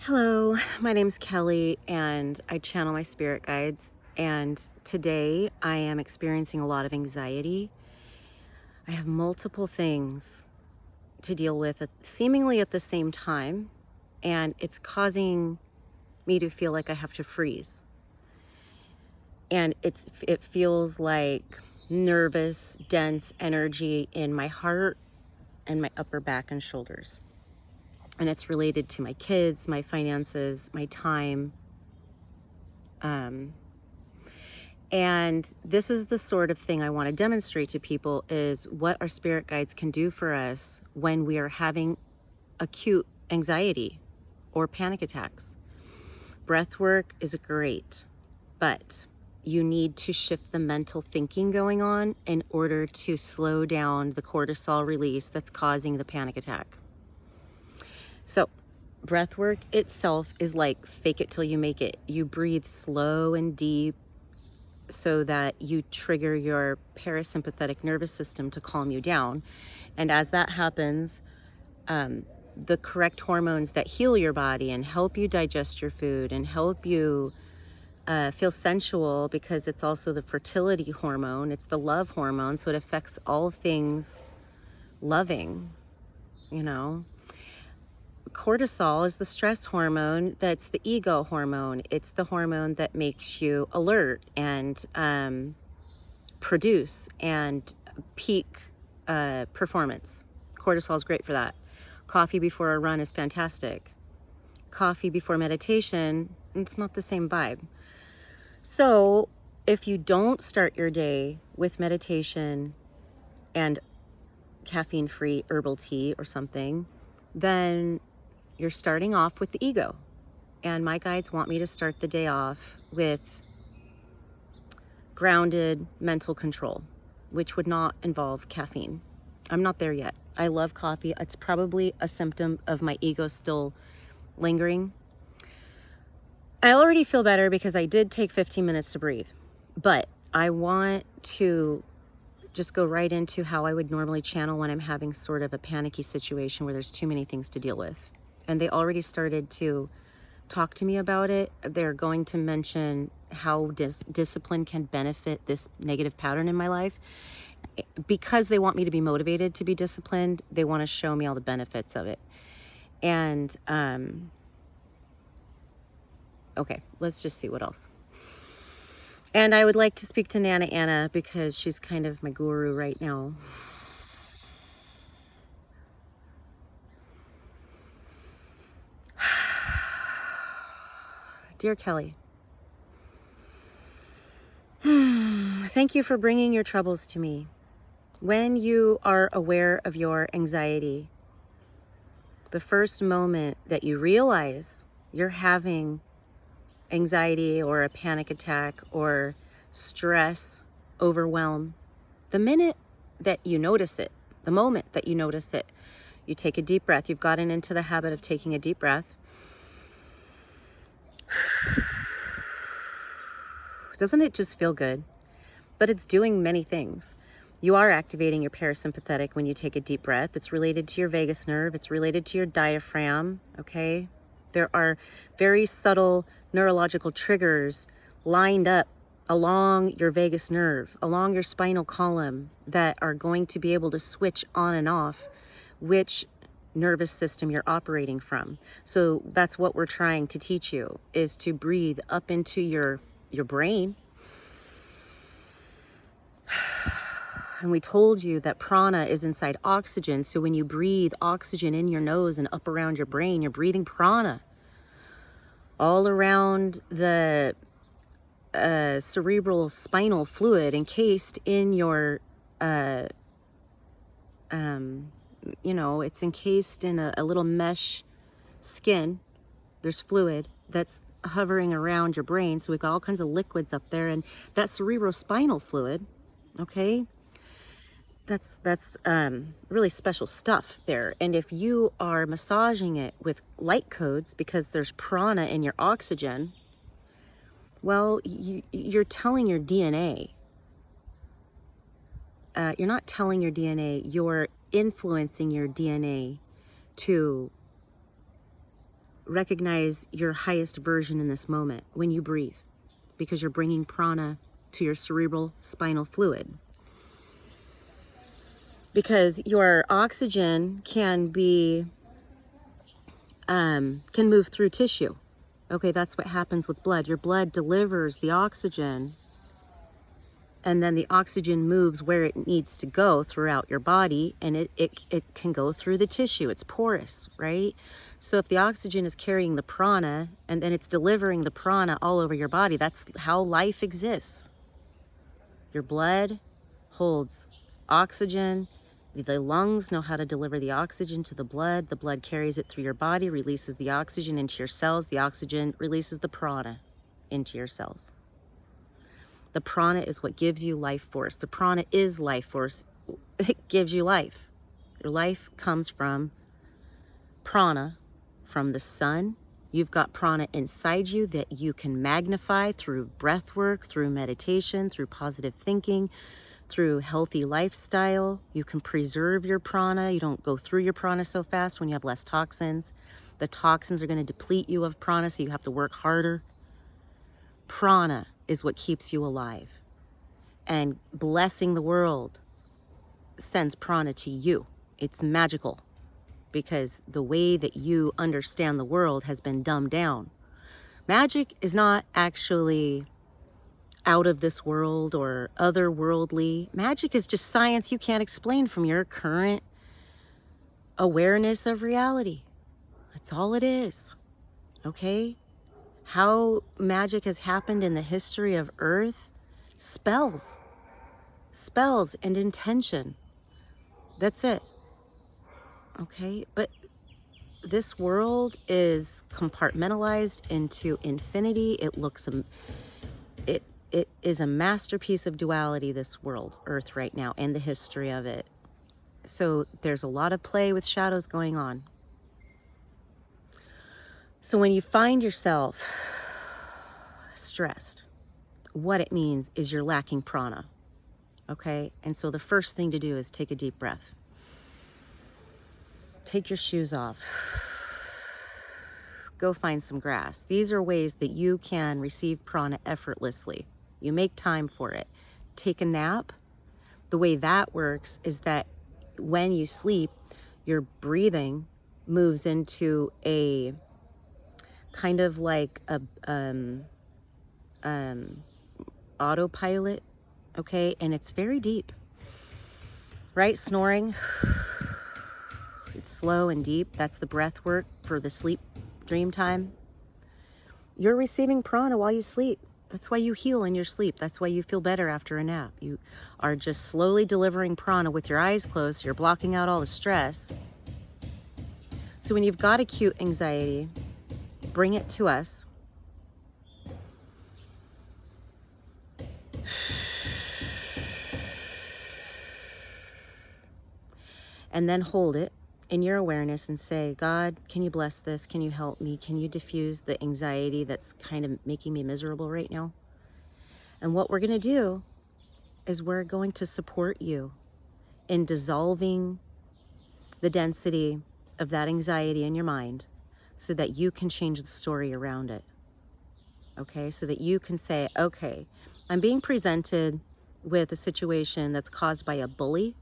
Hello, my name's Kelly and I channel my spirit guides. And today I am experiencing a lot of anxiety. I have multiple things to deal with seemingly at the same time, and it's causing me to feel like I have to freeze. And it feels like nervous, dense energy in my heart and my upper back and shoulders. And it's related to my kids, my finances, my time. And this is the sort of thing I want to demonstrate to people, is what our spirit guides can do for us when we are having acute anxiety or panic attacks. Breath work is great, but you need to shift the mental thinking going on in order to slow down the cortisol release that's causing the panic attack. So breath work itself is like fake it till you make it. You breathe slow and deep so that you trigger your parasympathetic nervous system to calm you down. And as that happens, the correct hormones that heal your body and help you digest your food and help you feel sensual, because it's also the fertility hormone, it's the love hormone, so it affects all things loving, you know. Cortisol is the stress hormone, that's the ego hormone. It's the hormone that makes you alert and produce and peak performance. Cortisol is great for that. Coffee before a run is fantastic. Coffee before meditation, it's not the same vibe. So if you don't start your day with meditation and caffeine-free herbal tea or something, then you're starting off with the ego. And my guides want me to start the day off with grounded mental control, which would not involve caffeine. I'm not there yet. I love coffee. It's probably a symptom of my ego still lingering. I already feel better because I did take 15 minutes to breathe, but I want to just go right into how I would normally channel when I'm having sort of a panicky situation where there's too many things to deal with. And they already started to talk to me about it. They're going to mention how discipline can benefit this negative pattern in my life. Because they want me to be motivated to be disciplined, they want to show me all the benefits of it. And okay, let's just see what else. And I would like to speak to Nana Anna because she's kind of my guru right now. Dear Kelly, thank you for bringing your troubles to me. When you are aware of your anxiety, the first moment that you realize you're having anxiety or a panic attack or stress, overwhelm, the minute that you notice it, the moment that you notice it, you take a deep breath. You've gotten into the habit of taking a deep breath. Doesn't it just feel good? But it's doing many things. You are activating your parasympathetic when you take a deep breath. It's related to your vagus nerve. It's related to your diaphragm, okay? There are very subtle neurological triggers lined up along your vagus nerve, along your spinal column, that are going to be able to switch on and off which nervous system you're operating from. So that's what we're trying to teach you, is to breathe up into your brain. And we told you that prana is inside oxygen. So when you breathe oxygen in your nose and up around your brain, you're breathing prana. All around the cerebral spinal fluid encased in your, you know, it's encased in a little mesh skin. There's fluid that's hovering around your brain. So we've got all kinds of liquids up there, and that cerebrospinal fluid, okay, that's really special stuff there. And if you are massaging it with light codes because there's prana in your oxygen, well, you're telling your DNA. You're not telling your DNA, you're influencing your DNA to recognize your highest version in this moment when you breathe, because you're bringing prana to your cerebral spinal fluid. Because your oxygen can move through tissue. Okay, that's what happens with blood. Your blood delivers the oxygen, and then the oxygen moves where it needs to go throughout your body, and it can go through the tissue. It's porous, right? So if the oxygen is carrying the prana, and then it's delivering the prana all over your body, that's how life exists. Your blood holds oxygen. The lungs know how to deliver the oxygen to the blood carries it through your body, releases the oxygen into your cells, the oxygen releases the prana into your cells. The prana is what gives you life force. The prana is life force. It gives you life. Your life comes from prana, from the sun. You've got prana inside you that you can magnify through breath work, through meditation, through positive thinking, through healthy lifestyle. You can preserve your prana. You don't go through your prana so fast when you have less toxins. The toxins are going to deplete you of prana, so you have to work harder. Prana is what keeps you alive. And blessing the world sends prana to you. It's magical, because the way that you understand the world has been dumbed down. Magic is not actually out of this world or otherworldly. Magic is just science you can't explain from your current awareness of reality. That's all it is, okay? How magic has happened in the history of Earth? Spells and intention. That's it, okay? But this world is compartmentalized into infinity. It is a masterpiece of duality, this world, Earth right now, and the history of it. So there's a lot of play with shadows going on. So when you find yourself stressed, what it means is you're lacking prana, okay? And so the first thing to do is take a deep breath. Take your shoes off. Go find some grass. These are ways that you can receive prana effortlessly. You make time for it. Take a nap. The way that works is that when you sleep, your breathing moves into a kind of like a autopilot, okay? And it's very deep, right? Snoring, it's slow and deep. That's the breath work for the sleep dream time. You're receiving prana while you sleep. That's why you heal in your sleep. That's why you feel better after a nap. You are just slowly delivering prana with your eyes closed. You're blocking out all the stress. So when you've got acute anxiety, bring it to us. And then hold it in your awareness and say, God, can you bless this? Can you help me? Can you diffuse the anxiety that's kind of making me miserable right now? And what we're going to do is we're going to support you in dissolving the density of that anxiety in your mind so that you can change the story around it. Okay, so that you can say, okay, I'm being presented with a situation that's caused by a bully,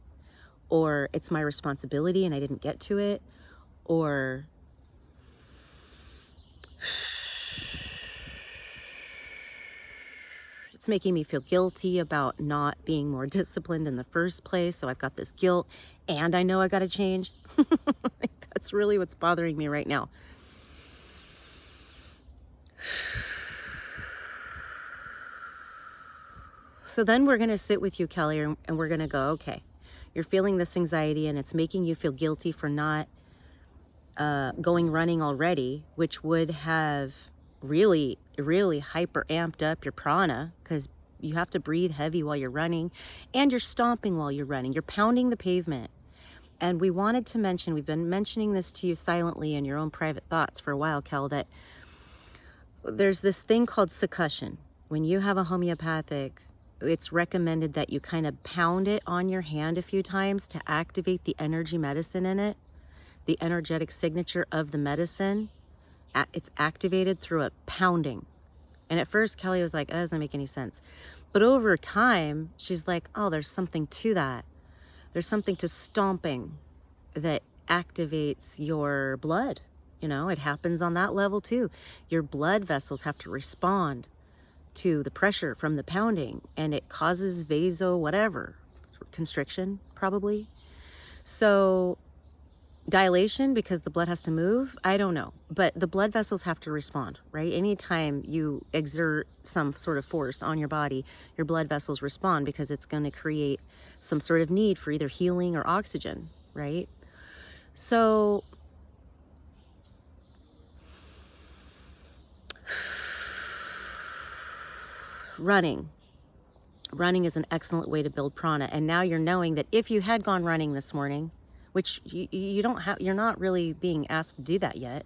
or it's my responsibility and I didn't get to it, or it's making me feel guilty about not being more disciplined in the first place, so I've got this guilt and I know I got to change. That's really what's bothering me right now. So then we're going to sit with you, Kelly, and we're going to go, okay, you're feeling this anxiety and it's making you feel guilty for not going running already, which would have really hyper amped up your prana, because you have to breathe heavy while you're running, and you're stomping while you're running. You're pounding the pavement. And we wanted to mention, we've been mentioning this to you silently in your own private thoughts for a while, Kel, that there's this thing called succussion. When you have a homeopathic, it's recommended that you kind of pound it on your hand a few times to activate the energy medicine in it, the energetic signature of the medicine, It's activated through a pounding. And at first, Kelly was like, that doesn't make any sense. But over time, she's like, oh, there's something to that. There's something to stomping that activates your blood. You know, it happens on that level too. Your blood vessels have to respond to the pressure from the pounding, and it causes whatever, constriction probably. So dilation, because the blood has to move, I don't know, but the blood vessels have to respond, right? Anytime you exert some sort of force on your body, your blood vessels respond because it's going to create some sort of need for either healing or oxygen, right? So running is an excellent way to build prana. And now you're knowing that if you had gone running this morning, which you don't have, you're not really being asked to do that yet,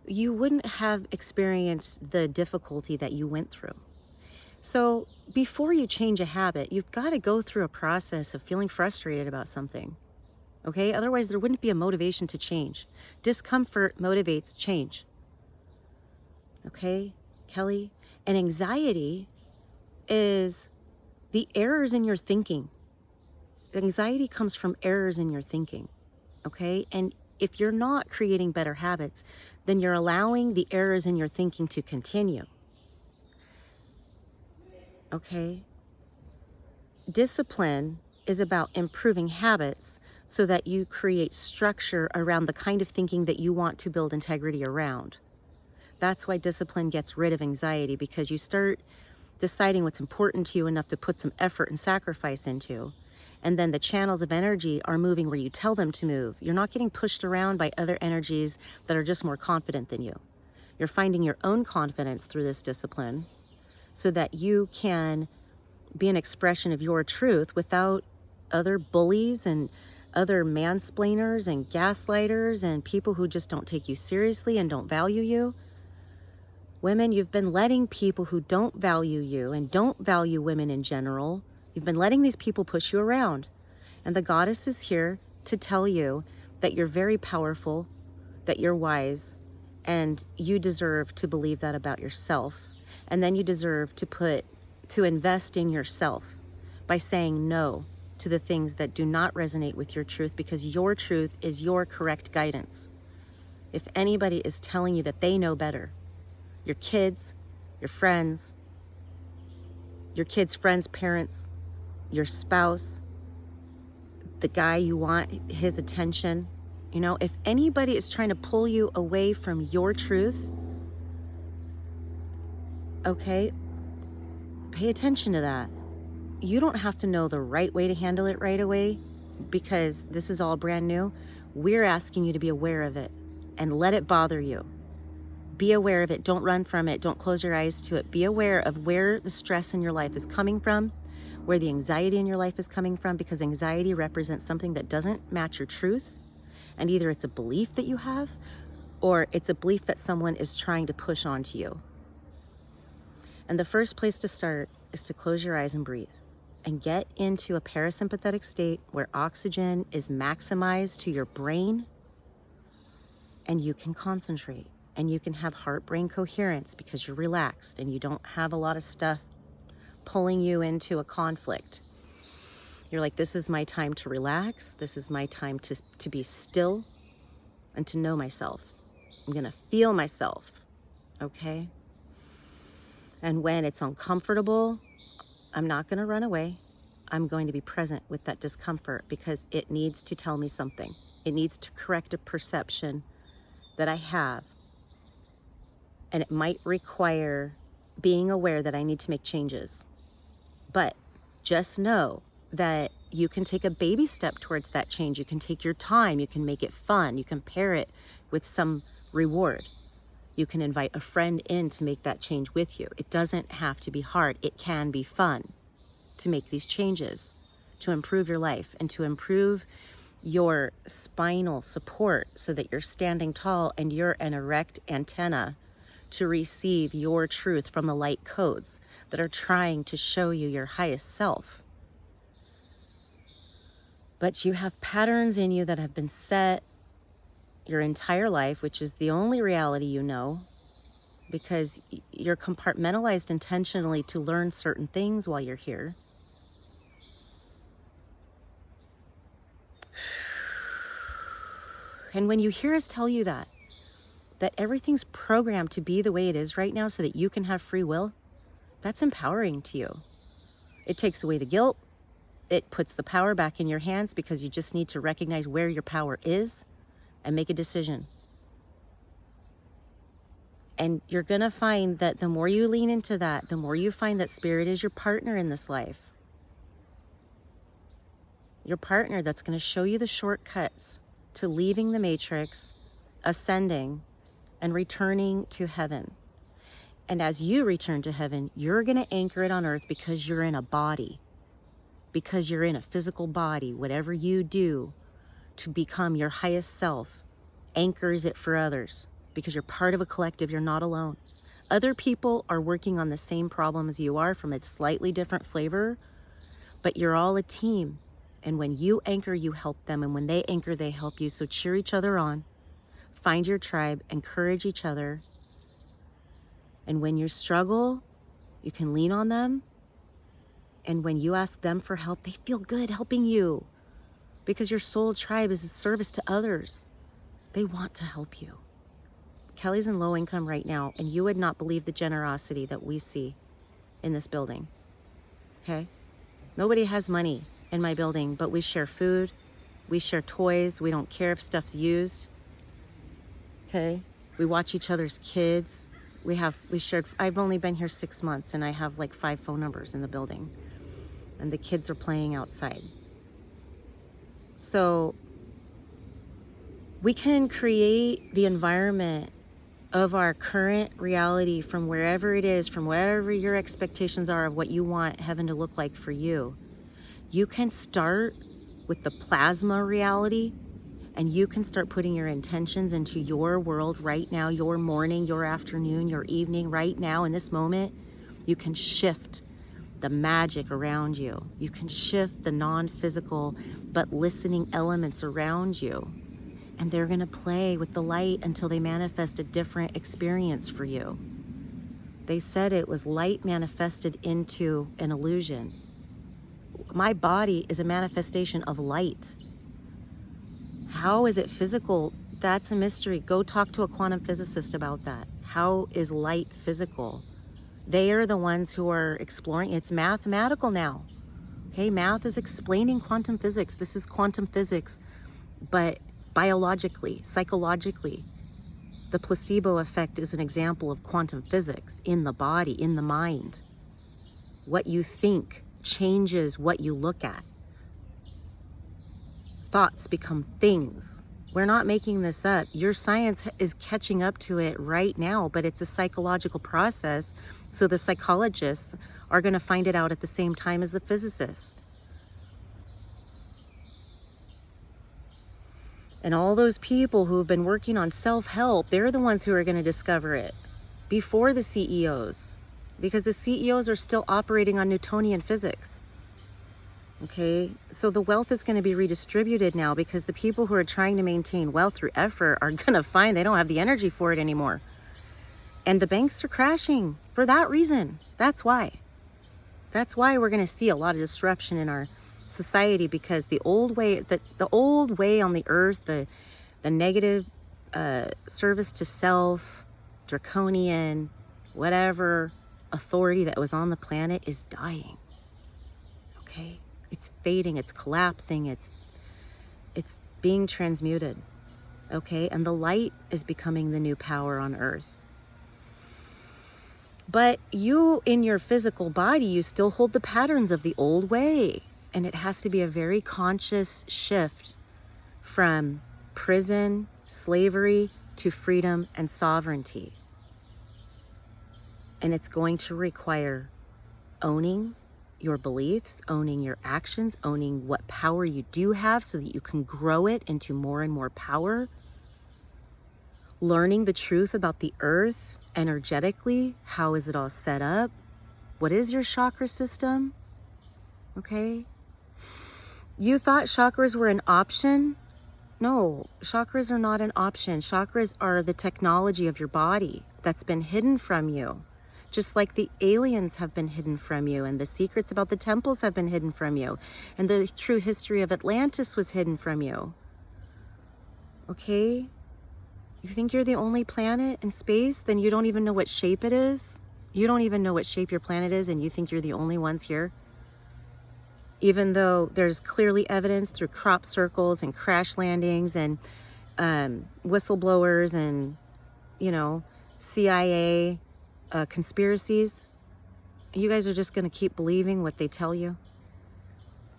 you wouldn't have experienced the difficulty that you went through. So before you change a habit, you've got to go through a process of feeling frustrated about something. Okay? Otherwise, there wouldn't be a motivation to change. Discomfort motivates change. Okay, Kelly? And anxiety is the errors in your thinking. Anxiety comes from errors in your thinking, okay? And if you're not creating better habits, then you're allowing the errors in your thinking to continue, okay? Discipline is about improving habits so that you create structure around the kind of thinking that you want to build integrity around. That's why discipline gets rid of anxiety, because you start deciding what's important to you enough to put some effort and sacrifice into. And then the channels of energy are moving where you tell them to move. You're not getting pushed around by other energies that are just more confident than you. You're finding your own confidence through this discipline so that you can be an expression of your truth without other bullies and other mansplainers and gaslighters and people who just don't take you seriously and don't value you. Women, you've been letting people who don't value you and don't value women in general, you've been letting these people push you around. And the goddess is here to tell you that you're very powerful, that you're wise, and you deserve to believe that about yourself. And then you deserve to invest in yourself by saying no to the things that do not resonate with your truth, because your truth is your correct guidance. If anybody is telling you that they know better, your kids, your friends, your kids' friends' parents, your spouse, the guy you want his attention, you know, if anybody is trying to pull you away from your truth, okay, pay attention to that. You don't have to know the right way to handle it right away, because this is all brand new. We're asking you to be aware of it and let it bother you. Be aware of it. Don't run from it. Don't close your eyes to it. Be aware of where the stress in your life is coming from, where the anxiety in your life is coming from, because anxiety represents something that doesn't match your truth. And either it's a belief that you have, or it's a belief that someone is trying to push onto you. And the first place to start is to close your eyes and breathe and get into a parasympathetic state where oxygen is maximized to your brain and you can concentrate. And you can have heart-brain coherence because you're relaxed and you don't have a lot of stuff pulling you into a conflict. You're like, this is my time to relax. This is my time to be still and to know myself. I'm gonna feel myself, okay? And when it's uncomfortable, I'm not gonna run away. I'm going to be present with that discomfort because it needs to tell me something. It needs to correct a perception that I have. And it might require being aware that I need to make changes. But just know that you can take a baby step towards that change. You can take your time. You can make it fun. You can pair it with some reward. You can invite a friend in to make that change with you. It doesn't have to be hard. It can be fun to make these changes, to improve your life and to improve your spinal support so that you're standing tall and you're an erect antenna to receive your truth from the light codes that are trying to show you your highest self. But you have patterns in you that have been set your entire life, which is the only reality you know, because you're compartmentalized intentionally to learn certain things while you're here. And when you hear us tell you that everything's programmed to be the way it is right now so that you can have free will, that's empowering to you. It takes away the guilt. It puts the power back in your hands because you just need to recognize where your power is and make a decision. And you're going to find that the more you lean into that, the more you find that spirit is your partner in this life. Your partner that's going to show you the shortcuts to leaving the matrix, ascending, and returning to heaven. And as you return to heaven, you're going to anchor it on earth because you're in a body, because you're in a physical body. Whatever you do to become your highest self anchors it for others because you're part of a collective. You're not alone. Other people are working on the same problem as you are from a slightly different flavor, but you're all a team. And when you anchor, you help them. And when they anchor, they help you. So cheer each other on. Find your tribe, encourage each other. And when you struggle, you can lean on them. And when you ask them for help, they feel good helping you because your soul tribe is a service to others. They want to help you. Kelly's in low income right now, and you would not believe the generosity that we see in this building, okay? Nobody has money in my building, but we share food, we share toys, we don't care if stuff's used, okay? We watch each other's kids. I've only been here 6 months, and I have like 5 phone numbers in the building, and the kids are playing outside. So we can create the environment of our current reality from wherever it is, from whatever your expectations are of what you want heaven to look like for you. You can start with the plasma reality, and you can start putting your intentions into your world right now, your morning, your afternoon, your evening, right now in this moment. You can shift the magic around you. You can shift the non-physical but listening elements around you. And they're going to play with the light until they manifest a different experience for you. They said it was light manifested into an illusion. My body is a manifestation of light. How is it physical? That's a mystery. Go talk to a quantum physicist about that. How is light physical? They are the ones who are exploring. It's mathematical now. Okay, math is explaining quantum physics. This is quantum physics, but biologically, psychologically. The placebo effect is an example of quantum physics in the body, in the mind. What you think changes what you look at. Thoughts become things. We're not making this up. Your science is catching up to it right now, but it's a psychological process. So the psychologists are going to find it out at the same time as the physicists. And all those people who have been working on self-help, they're the ones who are going to discover it before the CEOs, because the CEOs are still operating on Newtonian physics. Okay, so the wealth is going to be redistributed now because the people who are trying to maintain wealth through effort are going to find they don't have the energy for it anymore. And the banks are crashing for that reason. That's why. That's why we're going to see a lot of disruption in our society, because the old way on the earth, the negative service to self, draconian, whatever authority that was on the planet is dying. Okay, it's fading, it's collapsing, it's being transmuted. Okay, and the light is becoming the new power on earth. But you, in your physical body, you still hold the patterns of the old way. And it has to be a very conscious shift from prison, slavery, to freedom and sovereignty. And it's going to require owning your beliefs, owning your actions, owning what power you do have so that you can grow it into more and more power. Learning the truth about the earth energetically. How is it all set up? What is your chakra system? Okay. You thought chakras were an option? No, chakras are not an option. Chakras are the technology of your body that's been hidden from you. Just like the aliens have been hidden from you, and the secrets about the temples have been hidden from you, and the true history of Atlantis was hidden from you. Okay? You think you're the only planet in space? Then you don't even know what shape it is? You don't even know what shape your planet is, and you think you're the only ones here? Even though there's clearly evidence through crop circles and crash landings and whistleblowers and, you know, CIA conspiracies, you guys are just going to keep believing what they tell you?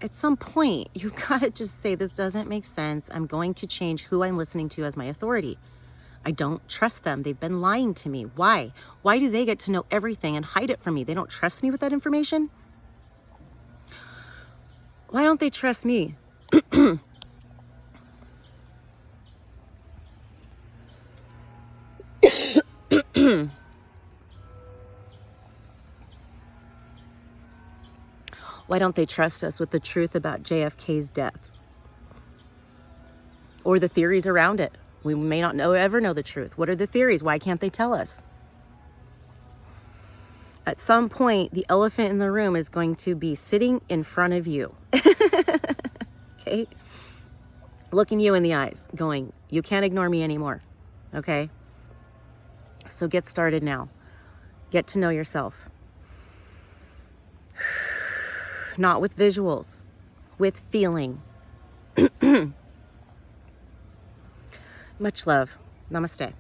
At some point, you got to just say, this doesn't make sense. I'm going to change who I'm listening to as my authority. I don't trust them. They've been lying to me. Why? Why do they get to know everything and hide it from me? They don't trust me with that information? Why don't they trust me? Why don't they trust us with the truth about JFK's death? Or the theories around it? We may not ever know the truth. What are the theories? Why can't they tell us? At some point, the elephant in the room is going to be sitting in front of you. Okay? Looking you in the eyes, going, you can't ignore me anymore. Okay? So get started now. Get to know yourself. Not with visuals, with feeling. Much love. Namaste.